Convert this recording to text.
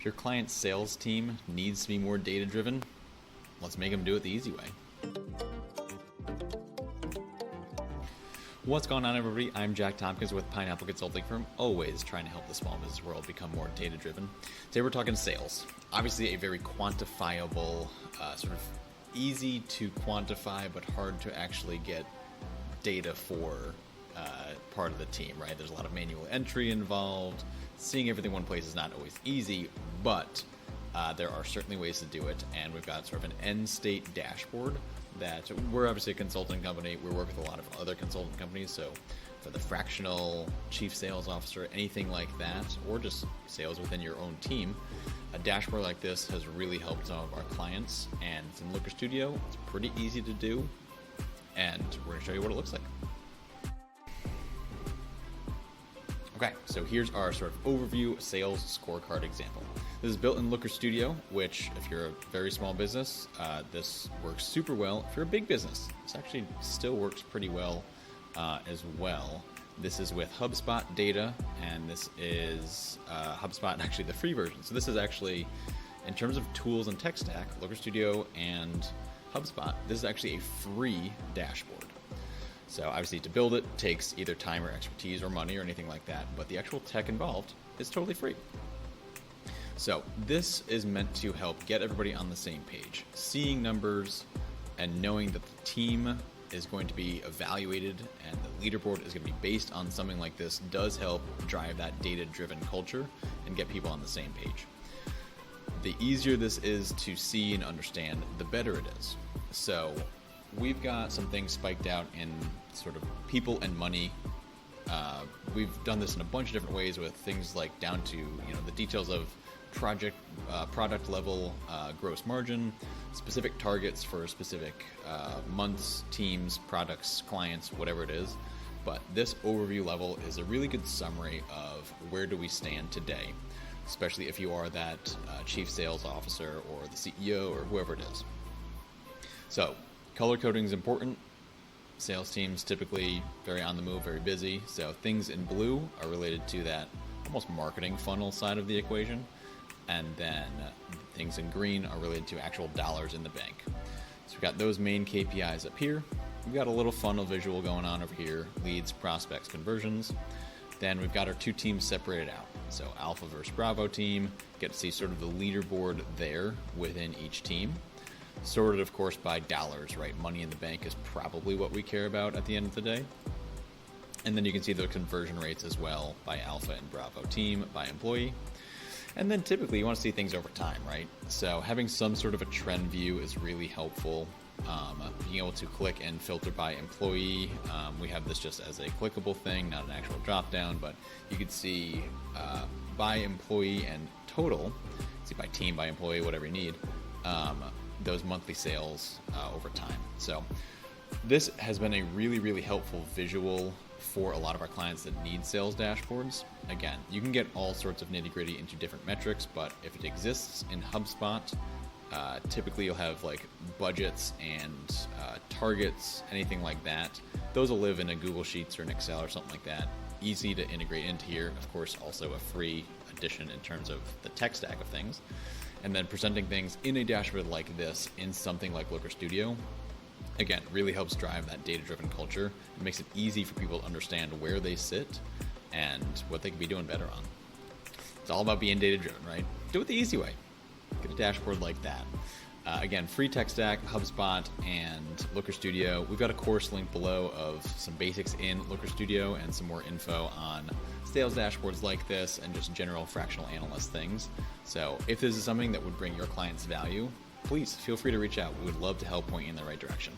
If your client's sales team needs to be more data-driven, let's make them do it the easy way. What's going on, everybody? I'm Jack Tompkins with Pineapple Consulting Firm, always trying to help the small business world become more data-driven. Today we're talking sales. Obviously a very quantifiable, sort of easy to quantify but hard to actually get data for part of the team, right? There's a lot of manual entry involved. Seeing everything in one place is not always easy, but there are certainly ways to do it, and we've got sort of an end state dashboard that we're obviously a consulting company. We work with a lot of other consultant companies, so for the fractional chief sales officer, anything like that, or just sales within your own team, a dashboard like this has really helped some of our clients, and it's in Looker Studio. It's pretty easy to do, and we're going to show you what it looks like. Okay, so here's our sort of overview sales scorecard example. This is built in Looker Studio, which if you're a very small business, this works super well. If you're a big business, this actually still works pretty well as well. This is with Hubspot data, and this is Hubspot, actually the free version. So this is actually, in terms of tools and tech stack, Looker Studio and HubSpot, this is actually a free dashboard. So obviously to build it takes either time or expertise or money or anything like that, but the actual tech involved is totally free. So this is meant to help get everybody on the same page. Seeing numbers and knowing that the team is going to be evaluated and the leaderboard is going to be based on something like this does help drive that data-driven culture and get people on the same page. The easier this is to see and understand, the better it is. So we've got some things spiked out in sort of people and money. We've done this in a bunch of different ways with things like down to the details of product level gross margin, specific targets for specific months, teams, products, clients, whatever it is. But this overview level is a really good summary of where do we stand today, especially if you are that chief sales officer or the CEO or whoever it is. So color coding is important. Sales teams typically very on the move, very busy. So things in blue are related to that almost marketing funnel side of the equation. And then things in green are related to actual dollars in the bank. So we've got those main KPIs up here. We've got a little funnel visual going on over here, leads, prospects, conversions. Then we've got our two teams separated out. So Alpha versus Bravo team, get to see sort of the leaderboard there within each team. Sorted, of course, by dollars, right? Money in the bank is probably what we care about at the end of the day. And then you can see the conversion rates as well by Alpha and Bravo team, by employee. And then typically you want to see things over time, right? So having some sort of a trend view is really helpful. Being able to click and filter by employee. We have this just as a clickable thing, not an actual drop down, but you could see by employee and total, see by team, by employee, whatever you need, those monthly sales over time. So this has been a really, really helpful visual for a lot of our clients that need sales dashboards. Again, you can get all sorts of nitty-gritty into different metrics, but if it exists in HubSpot, typically you'll have like budgets and targets, anything like that. Those will live in a Google Sheets or an Excel or something like that. Easy to integrate into here. Of course, also a free addition in terms of the tech stack of things. And then presenting things in a dashboard like this in something like Looker Studio, again, really helps drive that data-driven culture. It makes it easy for people to understand where they sit and what they can be doing better on. It's all about being data-driven, right? Do it the easy way. Get a dashboard like that. Again, free tech stack, HubSpot, and Looker Studio. We've got a course link below of some basics in Looker Studio and some more info on sales dashboards like this and just general fractional analyst things. So if this is something that would bring your clients value, please feel free to reach out. We would love to help point you in the right direction.